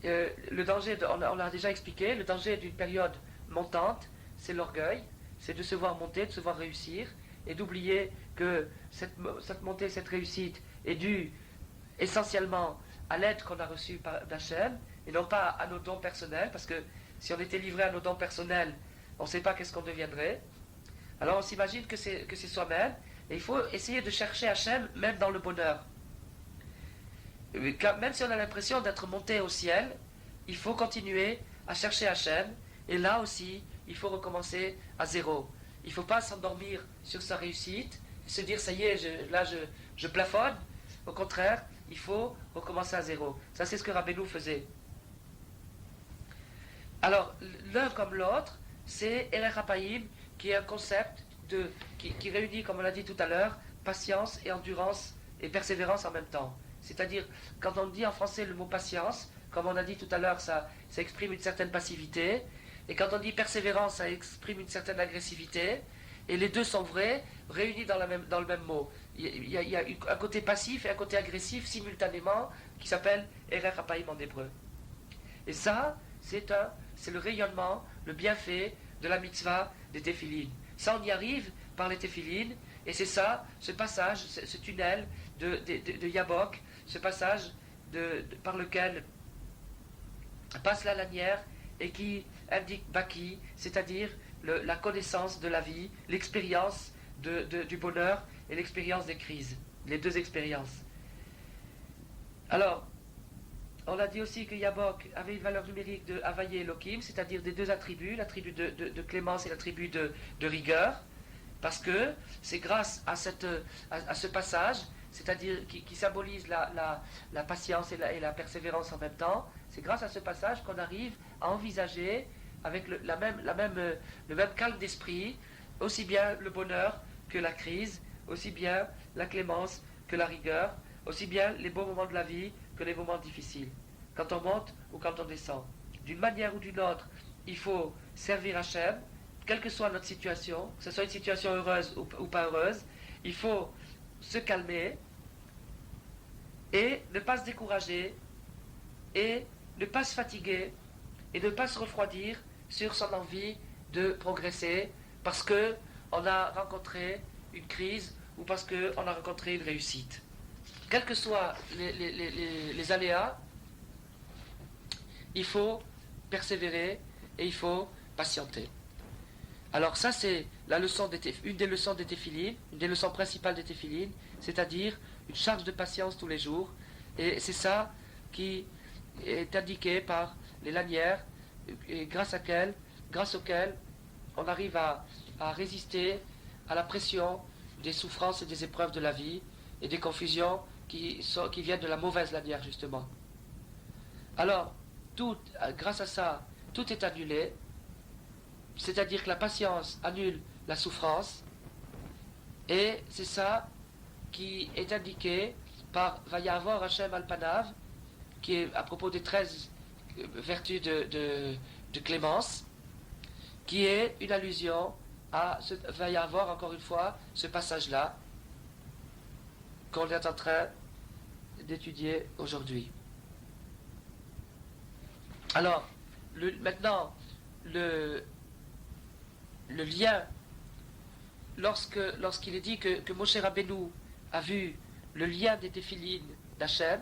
A: le danger, on l'a déjà expliqué, le danger d'une période montante, c'est l'orgueil, c'est de se voir monter, de se voir réussir, et d'oublier que cette montée, cette réussite est due essentiellement à l'aide qu'on a reçue d'Hachem, et non pas à nos dons personnels, parce que si on était livré à nos dons personnels, on ne sait pas qu'est-ce qu'on deviendrait. Alors on s'imagine que c'est soi-même, et il faut essayer de chercher Hachem même dans le bonheur. Même si on a l'impression d'être monté au ciel, il faut continuer à chercher Hachem, et là aussi, il faut recommencer à zéro. Il ne faut pas s'endormir sur sa réussite, et se dire ça y est, je plafonne. Au contraire, il faut recommencer à zéro. Ça, c'est ce que Rabbeinu faisait. Alors, l'un comme l'autre, c'est Erech HaPaïm, qui est un concept qui réunit, comme on l'a dit tout à l'heure, patience et endurance et persévérance en même temps. C'est-à-dire, quand on dit en français le mot patience, comme on a dit tout à l'heure, ça exprime une certaine passivité, et quand on dit persévérance, ça exprime une certaine agressivité, et les deux sont vrais, réunis dans le même mot. Il y a un côté passif et un côté agressif simultanément, qui s'appelle Erech HaPaïm en hébreu. Et ça, c'est le rayonnement, le bienfait de la mitzvah des téphilines. Ça, on y arrive par les téphilines, et c'est ça, ce passage, ce tunnel de Yabok, ce passage par lequel passe la lanière et qui indique Baki, c'est-à-dire la connaissance de la vie, l'expérience du bonheur et l'expérience des crises, les deux expériences. Alors, on a dit aussi que Yabok avait une valeur numérique de Havaye et Elohim, c'est-à-dire des deux attributs, l'attribut de clémence et l'attribut de rigueur, parce que c'est grâce à ce passage, c'est-à-dire qui symbolise la patience et la persévérance en même temps, c'est grâce à ce passage qu'on arrive à envisager avec le même calme d'esprit, aussi bien le bonheur que la crise, aussi bien la clémence que la rigueur, aussi bien les beaux moments de la vie que les moments difficiles, quand on monte ou quand on descend. D'une manière ou d'une autre, il faut servir Hachem, quelle que soit notre situation, que ce soit une situation heureuse ou pas heureuse, il faut se calmer et ne pas se décourager et ne pas se fatiguer et ne pas se refroidir sur son envie de progresser parce que on a rencontré une crise ou parce qu'on a rencontré une réussite. Quels que soient les aléas, il faut persévérer et il faut patienter. Alors ça c'est une des leçons des téphilines, une des leçons principales des téphilines, c'est-à-dire une charge de patience tous les jours. Et c'est ça qui est indiqué par les lanières, et grâce auxquelles on arrive à résister à la pression des souffrances et des épreuves de la vie et des confusions qui viennent de la mauvaise lanière justement. Alors, grâce à ça, tout est annulé, c'est-à-dire que la patience annule la souffrance, et c'est ça qui est indiqué par Vayavor Hashem al-Panav, qui est à propos des 13 vertus de clémence, qui est une allusion à Vayavor, encore une fois, ce passage-là, qu'on est en train d'étudier aujourd'hui. Alors, maintenant, le lien, lorsqu'il est dit que Moshe Rabbeinu a vu le lien des téphilines d'Hachem,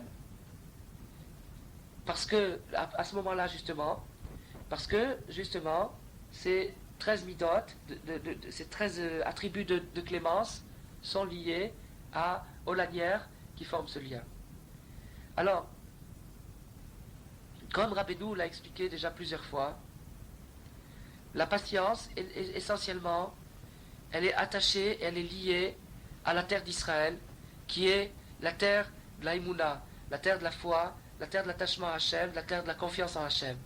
A: parce que, à ce moment-là justement, ces 13 midot, ces 13 attributs de clémence sont liés aux lanières qui forment ce lien. Alors, comme Rabbeinu l'a expliqué déjà plusieurs fois, la patience, essentiellement, elle est attachée, elle est liée à la terre d'Israël, qui est la terre de la Emouna, la terre de la foi, la terre de l'attachement à Hachem, la terre de la confiance en Hachem.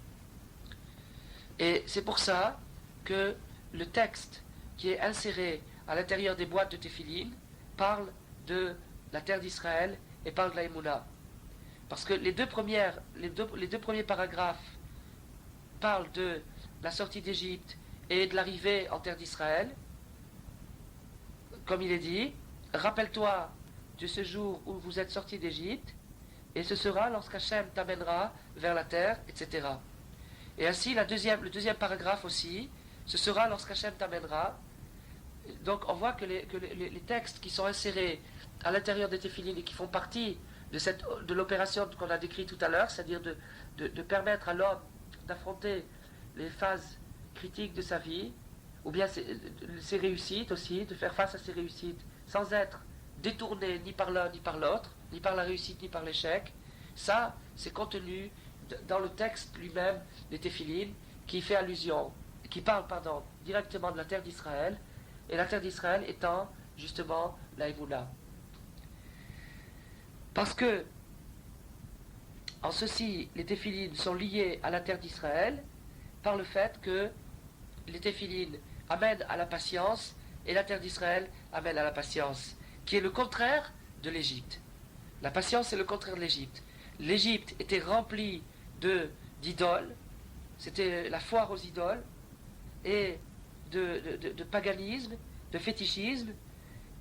A: Et c'est pour ça que le texte qui est inséré à l'intérieur des boîtes de Téphilin parle de la terre d'Israël et parle de la Emouna. Parce que les deux premiers paragraphes parlent de la sortie d'Égypte et de l'arrivée en terre d'Israël. Comme il est dit, rappelle-toi de ce jour où vous êtes sortis d'Égypte, et ce sera lorsqu'Hachem t'amènera vers la terre, etc. Et ainsi, le deuxième paragraphe aussi, ce sera lorsqu'Hachem t'amènera. Donc on voit que les textes qui sont insérés à l'intérieur des téphilines et qui font partie de l'opération qu'on a décrite tout à l'heure, c'est-à-dire de permettre à l'homme d'affronter les phases critiques de sa vie, ou bien ses réussites aussi, de faire face à ses réussites, sans être détourné ni par l'un ni par l'autre, ni par la réussite ni par l'échec. Ça, c'est contenu dans le texte lui-même des téphilines, qui fait allusion, qui parle, directement de la terre d'Israël, et la terre d'Israël étant justement la Emouna. Parce que, en ceci, les téphilines sont liés à la terre d'Israël par le fait que les téphilines amènent à la patience et la terre d'Israël amène à la patience, qui est le contraire de l'Égypte. La patience est le contraire de l'Égypte. L'Égypte était remplie d'idoles, c'était la foire aux idoles, et de paganisme, de fétichisme,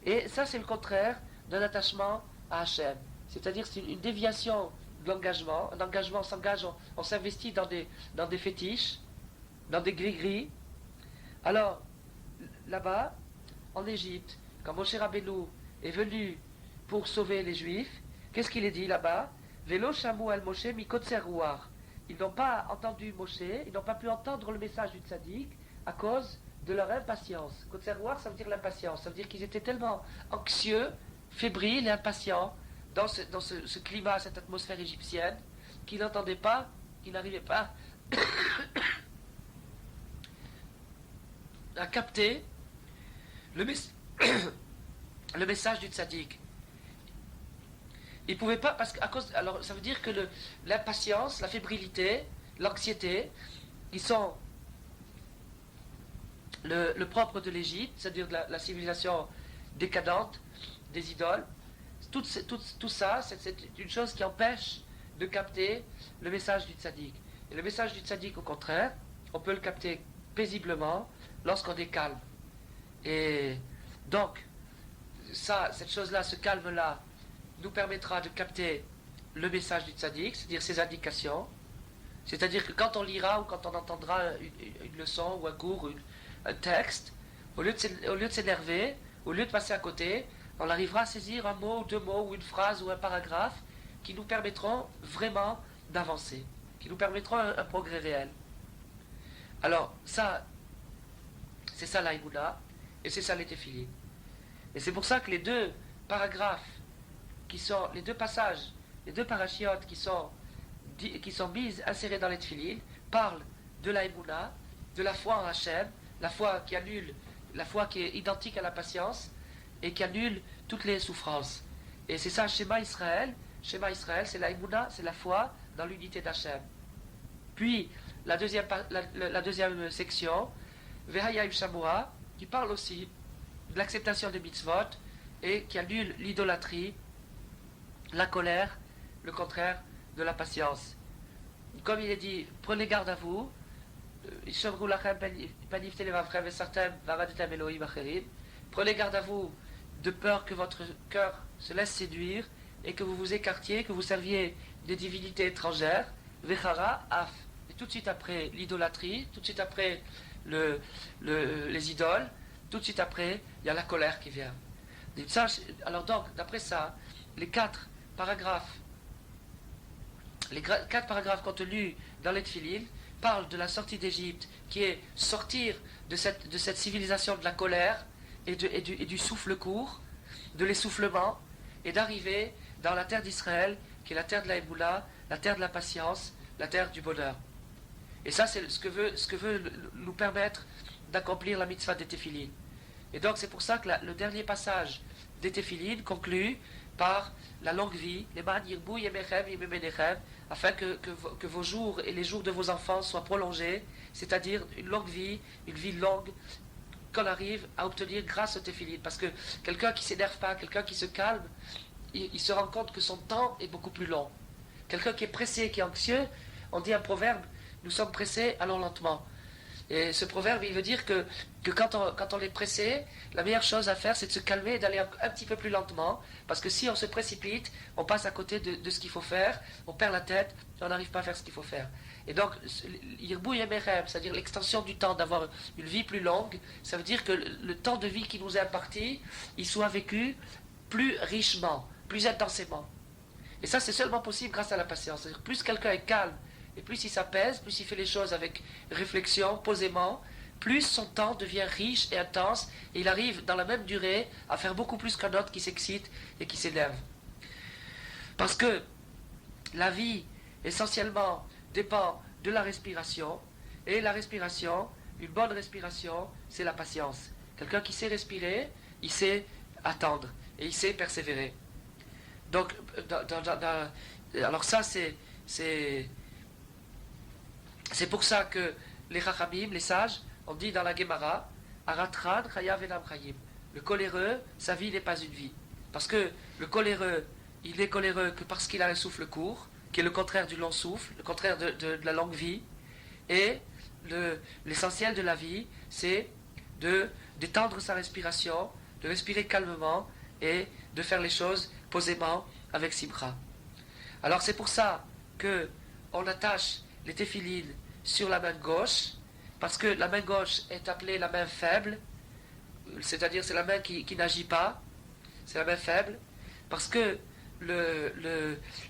A: et ça c'est le contraire d'un attachement à Hachem. C'est-à-dire c'est une déviation de l'engagement. Un engagement, on s'engage, on s'investit dans des fétiches, dans des gris-gris. Alors, là-bas, en Égypte, quand Moshe Rabbeinu est venu pour sauver les Juifs, qu'est-ce qu'il est dit là-bas? Velo shamu al Moshe mikotzer ruach. Ils n'ont pas entendu Moshe, ils n'ont pas pu entendre le message du tzaddik à cause de leur impatience. Kotzer ruach, ça veut dire l'impatience. Ça veut dire qu'ils étaient tellement anxieux, fébriles et impatients dans ce climat, cette atmosphère égyptienne, qu'ils n'entendaient pas, qu'ils n'arrivaient pas à capter le message du tzaddik. Ils ne pouvaient pas, parce qu'à cause. Alors, ça veut dire que l'impatience, la fébrilité, l'anxiété, ils sont le propre de l'Égypte, c'est-à-dire de la civilisation décadente, des idoles. Tout ça, c'est une chose qui empêche de capter le message du tzaddik. Et le message du tzaddik, au contraire, on peut le capter paisiblement lorsqu'on est calme. Et donc, cette chose-là, ce calme-là, nous permettra de capter le message du tzaddik, c'est-à-dire ses indications. C'est-à-dire que quand on lira ou quand on entendra une leçon ou un cours, un texte, au lieu de s'énerver, au lieu de passer à côté, on arrivera à saisir un mot ou deux mots ou une phrase ou un paragraphe qui nous permettront vraiment d'avancer, qui nous permettront un progrès réel. Alors ça, c'est ça l'aïmouna et c'est ça les téphilines. Et c'est pour ça que les deux paragraphes les deux passages, les deux parachiotes qui sont insérés dans les téphilines parlent de l'aïmouna, de la foi en Hachem, la foi qui est identique à la patience et qui annule toutes les souffrances. Et c'est ça, Shema Israël. Shema Israël, c'est l'aïmouna, c'est la foi dans l'unité d'Hachem. Puis, la deuxième section, Vehaya Shamua, qui parle aussi de l'acceptation des mitzvot et qui annule l'idolâtrie, la colère, le contraire de la patience. Comme il est dit, prenez garde à vous, prenez garde à vous de peur que votre cœur se laisse séduire et que vous vous écartiez, que vous serviez des divinités étrangères, vechara af. Et tout de suite après l'idolâtrie, tout de suite après les idoles, tout de suite après, il y a la colère qui vient. Alors donc, d'après ça, les quatre paragraphes contenus dans les téphilines parlent de la sortie d'Égypte, qui est sortir de cette civilisation de la colère et du souffle court, de l'essoufflement, et d'arriver dans la terre d'Israël, qui est la terre de la Héboula, la terre de la patience, la terre du bonheur. Et ça, c'est ce que veut nous permettre d'accomplir la mitzvah des téphilines. Et donc, c'est pour ça que le dernier passage des téphilines conclut par la longue vie, afin que vos jours et les jours de vos enfants soient prolongés, c'est-à-dire une longue vie, une vie longue, qu'on arrive à obtenir grâce aux téphilines. Parce que quelqu'un qui ne s'énerve pas, quelqu'un qui se calme, il se rend compte que son temps est beaucoup plus long. Quelqu'un qui est pressé, qui est anxieux, on dit un proverbe, nous sommes pressés, allons lentement. Et ce proverbe, il veut dire que que quand on est pressé, la meilleure chose à faire, c'est de se calmer et d'aller un petit peu plus lentement, parce que si on se précipite, on passe à côté de ce qu'il faut faire, on perd la tête, et on n'arrive pas à faire ce qu'il faut faire. Et donc, Yirbou Yemerem, c'est-à-dire l'extension du temps, d'avoir une vie plus longue, ça veut dire que le temps de vie qui nous est imparti, il soit vécu plus richement, plus intensément. Et ça, c'est seulement possible grâce à la patience. C'est-à-dire, plus quelqu'un est calme, et plus il s'apaise, plus il fait les choses avec réflexion, posément, plus son temps devient riche et intense, et il arrive dans la même durée à faire beaucoup plus qu'un autre qui s'excite et qui s'énerve. Parce que la vie, essentiellement, dépend de la respiration, et la respiration, une bonne respiration, c'est la patience. Quelqu'un qui sait respirer, il sait attendre, et il sait persévérer. Donc, alors ça, c'est pour ça que les Chachamim, les sages, on dit dans la Gemara, Aratran chayav enam chayim. Le coléreux, sa vie n'est pas une vie. Parce que le coléreux, il est coléreux que parce qu'il a un souffle court, qui est le contraire du long souffle, le contraire de la longue vie. Et l'essentiel de la vie, c'est d'étendre sa respiration, de respirer calmement et de faire les choses posément avec simcha. Alors c'est pour ça que on attache les téphilines sur la main gauche, parce que la main gauche est appelée la main faible, c'est-à-dire c'est la main qui n'agit pas, c'est la main faible, parce que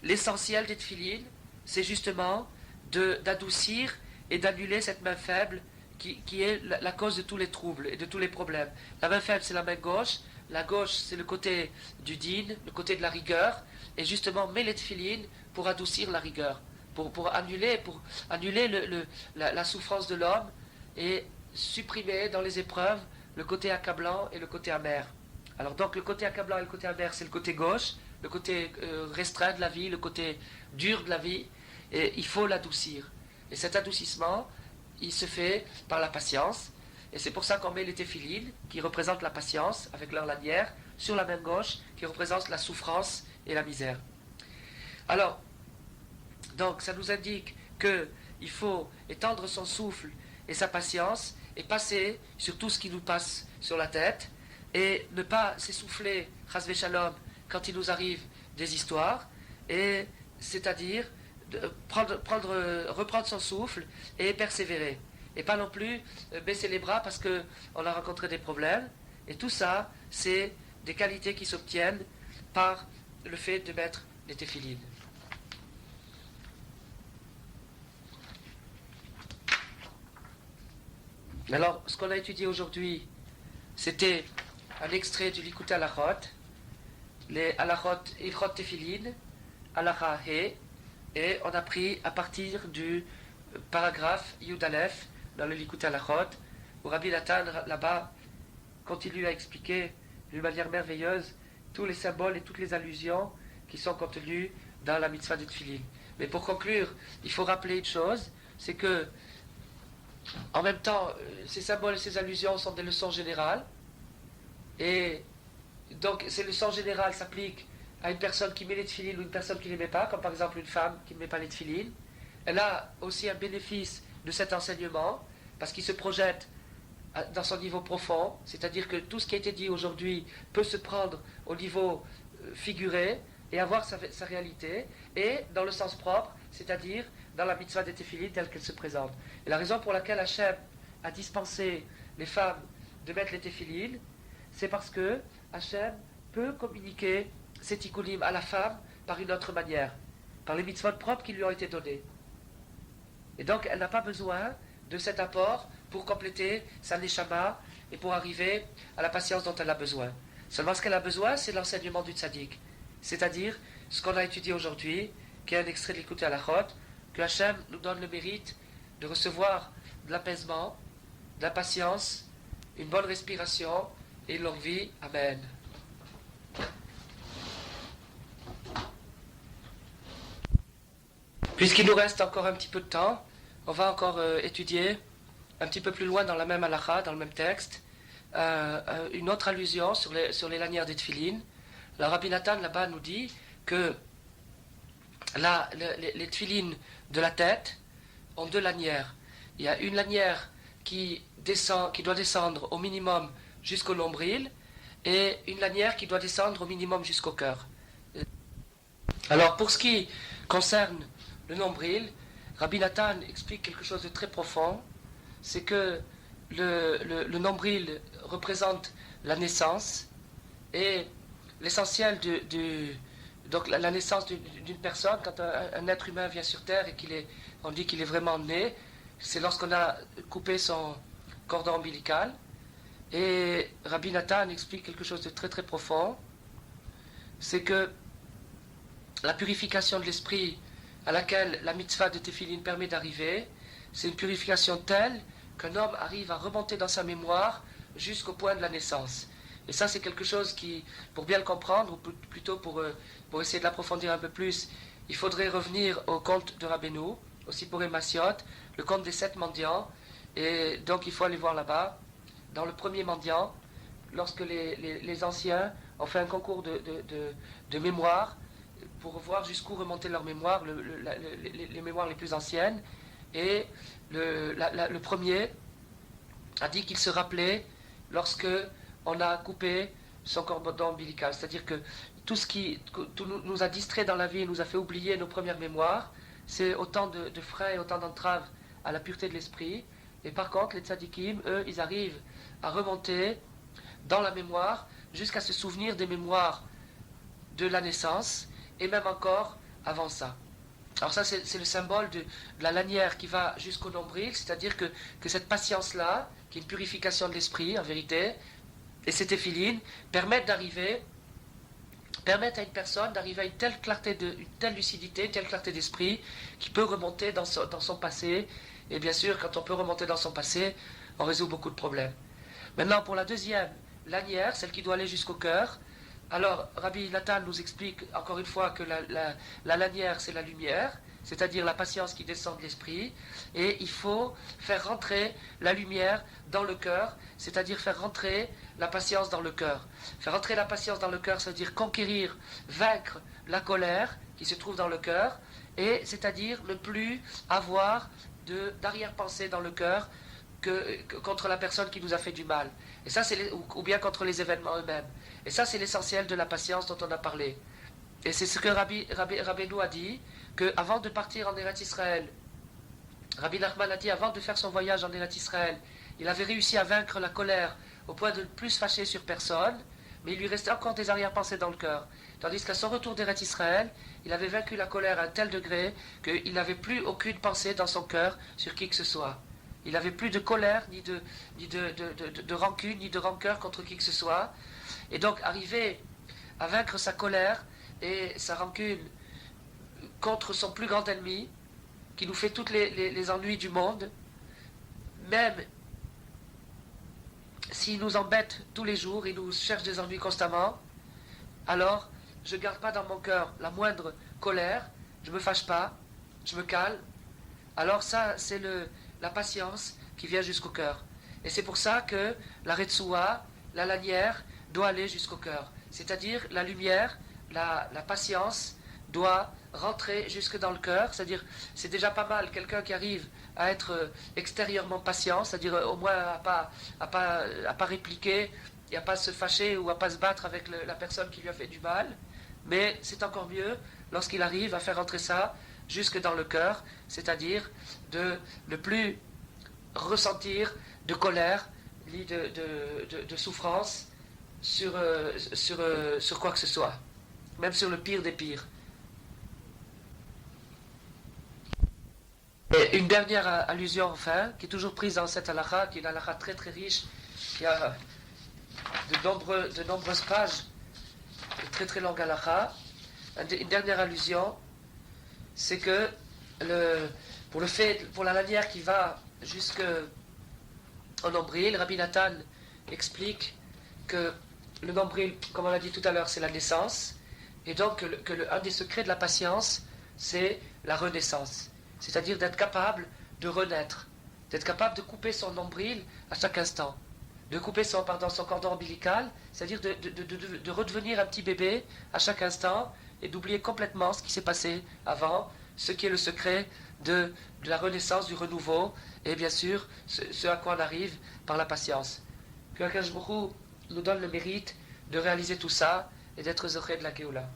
A: l'essentiel des téphilines, c'est justement d'adoucir et d'annuler cette main faible qui est la cause de tous les troubles et de tous les problèmes. La main faible, c'est la main gauche. La gauche, c'est le côté du din, le côté de la rigueur. Et justement, met les téphilines pour adoucir la rigueur, pour annuler la souffrance de l'homme et supprimer dans les épreuves le côté accablant et le côté amer. Alors donc, le côté accablant et le côté amer, c'est le côté gauche, le côté restreint de la vie, le côté dur de la vie. Et il faut l'adoucir. Et cet adoucissement, il se fait par la patience. Et c'est pour ça qu'on met les téphilines, qui représentent la patience, avec leur lanière, sur la main gauche, qui représente la souffrance et la misère. Alors, donc, ça nous indique qu'il faut étendre son souffle et sa patience, et passer sur tout ce qui nous passe sur la tête, et ne pas s'essouffler, chas shalom, quand il nous arrive des histoires, et c'est-à-dire reprendre son souffle et persévérer. Et pas non plus baisser les bras parce qu'on a rencontré des problèmes. Et tout ça, c'est des qualités qui s'obtiennent par le fait de mettre les téphilines. Alors, ce qu'on a étudié aujourd'hui, c'était un extrait du Likutei Halachot, les Halachot Ilchot Téphilines, Halacha He, et on a pris à partir du paragraphe Yud Aleph dans le Likutei Halachot, où Rabbi Natan là-bas continue à expliquer d'une manière merveilleuse tous les symboles et toutes les allusions qui sont contenues dans la mitzvah de Tfilin. Mais pour conclure, il faut rappeler une chose, c'est que en même temps, ces symboles et ces allusions sont des leçons générales, et donc ces leçons générales s'appliquent à une personne qui met les tefilines ou une personne qui ne les met pas, comme par exemple une femme qui ne met pas les tefilines. Elle a aussi un bénéfice de cet enseignement, parce qu'il se projette dans son niveau profond, c'est-à-dire que tout ce qui a été dit aujourd'hui peut se prendre au niveau figuré et avoir sa réalité, et dans le sens propre, c'est-à-dire dans la mitzvah des téphilines telle qu'elle se présente. Et la raison pour laquelle Hachem a dispensé les femmes de mettre les téphilines, c'est parce que Hachem peut communiquer ces tikkunim à la femme par une autre manière, par les mitzvot propres qui lui ont été données. Et donc elle n'a pas besoin de cet apport pour compléter sa neshama et pour arriver à la patience dont elle a besoin. Seulement ce qu'elle a besoin, c'est l'enseignement du tzaddik, c'est-à-dire ce qu'on a étudié aujourd'hui, qui est un extrait de Likutei Halachot, que Hachem nous donne le mérite de recevoir de l'apaisement, de la patience, une bonne respiration et une longue vie. Amen. Puisqu'il nous reste encore un petit peu de temps, on va encore étudier un petit peu plus loin dans la même halakha, dans le même texte, une autre allusion sur les lanières des tefilines. Le Rabbi Natan là-bas nous dit que les tefilines de la tête ont deux lanières. Il y a une lanière qui doit descendre au minimum jusqu'au nombril, et une lanière qui doit descendre au minimum jusqu'au cœur. Alors, pour ce qui concerne le nombril, Rabbi Nathan explique quelque chose de très profond, c'est que le nombril représente la naissance, et l'essentiel donc la naissance d'une personne, quand un être humain vient sur Terre et on dit qu'il est vraiment né, c'est lorsqu'on a coupé son cordon ombilical. Et Rabbi Nathan explique quelque chose de très très profond, c'est que la purification de l'esprit à laquelle la mitzvah de Tefillin permet d'arriver, c'est une purification telle qu'un homme arrive à remonter dans sa mémoire jusqu'au point de la naissance. Et ça, c'est quelque chose qui, pour bien le comprendre, ou plutôt pour essayer de l'approfondir un peu plus, il faudrait revenir au conte de Rabbeinu, aussi pour Massiot, le conte des 7 mendiants. Et donc, il faut aller voir là-bas. Dans le premier mendiant, lorsque les anciens ont fait un concours de mémoire, pour voir jusqu'où remonter leur mémoire, les mémoires les plus anciennes, et le premier a dit qu'il se rappelait lorsque on a coupé son cordon ombilical. C'est-à-dire que tout nous a distrait dans la vie et nous a fait oublier nos premières mémoires, c'est autant de freins et autant d'entraves à la pureté de l'esprit. Et par contre, les tzadikim, eux, ils arrivent à remonter dans la mémoire jusqu'à se souvenir des mémoires de la naissance et même encore avant ça. Alors ça, c'est le symbole de la lanière qui va jusqu'au nombril, c'est-à-dire que cette patience-là, qui est une purification de l'esprit, en vérité, et ces téphilines permettent à une personne d'arriver à une telle clarté, une telle lucidité, une telle clarté d'esprit, qui peut remonter dans son passé. Et bien sûr, quand on peut remonter dans son passé, on résout beaucoup de problèmes. Maintenant, pour la deuxième lanière, celle qui doit aller jusqu'au cœur, alors Rabbi Nathan nous explique encore une fois que la lanière, c'est la lumière, c'est-à-dire la patience qui descend de l'esprit, et il faut faire rentrer la lumière dans le cœur, c'est-à-dire faire rentrer la patience dans le cœur. Faire rentrer la patience dans le cœur, c'est-à-dire conquérir, vaincre la colère qui se trouve dans le cœur, et c'est-à-dire ne plus avoir d'arrière-pensée dans le cœur contre la personne qui nous a fait du mal. Et ça, ou bien contre les événements eux-mêmes. Et ça, c'est l'essentiel de la patience dont on a parlé. Et c'est ce que Rabbeinu a dit, qu'avant de partir en Eretz Israël, Rabbi Nachman a dit, avant de faire son voyage en Eretz Israël, il avait réussi à vaincre la colère au point de ne plus se fâcher sur personne, mais il lui restait encore des arrière-pensées dans le cœur. Tandis qu'à son retour d'Eretz Israël, il avait vaincu la colère à un tel degré qu'il n'avait plus aucune pensée dans son cœur sur qui que ce soit. Il n'avait plus de colère, ni de rancune, ni de rancœur contre qui que ce soit. Et donc, arriver à vaincre sa colère et sa rancune contre son plus grand ennemi, qui nous fait tous les ennuis du monde, même s'il nous embête tous les jours, il nous cherche des ennuis constamment, alors je ne garde pas dans mon cœur la moindre colère, je ne me fâche pas, je me calme. Alors ça, c'est la patience qui vient jusqu'au cœur. Et c'est pour ça que la retsoua, la lanière, doit aller jusqu'au cœur. C'est-à-dire la lumière, la patience doit rentrer jusque dans le cœur. C'est-à-dire, c'est déjà pas mal quelqu'un qui arrive à être extérieurement patient, c'est-à-dire au moins à pas répliquer et à pas se fâcher ou à pas se battre avec la personne qui lui a fait du mal. Mais c'est encore mieux lorsqu'il arrive à faire rentrer ça jusque dans le cœur, c'est-à-dire de ne plus ressentir de colère ni de souffrance sur quoi que ce soit, même sur le pire des pires. Et une dernière allusion enfin, qui est toujours prise dans cette halakha, qui est une halakha très très riche, qui a de nombreuses pages, de très très longue halakha. Une dernière allusion, c'est que pour la lanière qui va jusqu'au nombril, Rabbi Nathan explique que le nombril, comme on l'a dit tout à l'heure, c'est la naissance, et donc un des secrets de la patience, c'est la renaissance. C'est-à-dire d'être capable de renaître, d'être capable de couper son nombril à chaque instant, de couper son cordon ombilical, c'est-à-dire de redevenir un petit bébé à chaque instant et d'oublier complètement ce qui s'est passé avant, ce qui est le secret de la renaissance, du renouveau, et bien sûr, ce à quoi on arrive par la patience. Que Akash Baruch Hu nous donne le mérite de réaliser tout ça et d'être Zoché de la Géoula.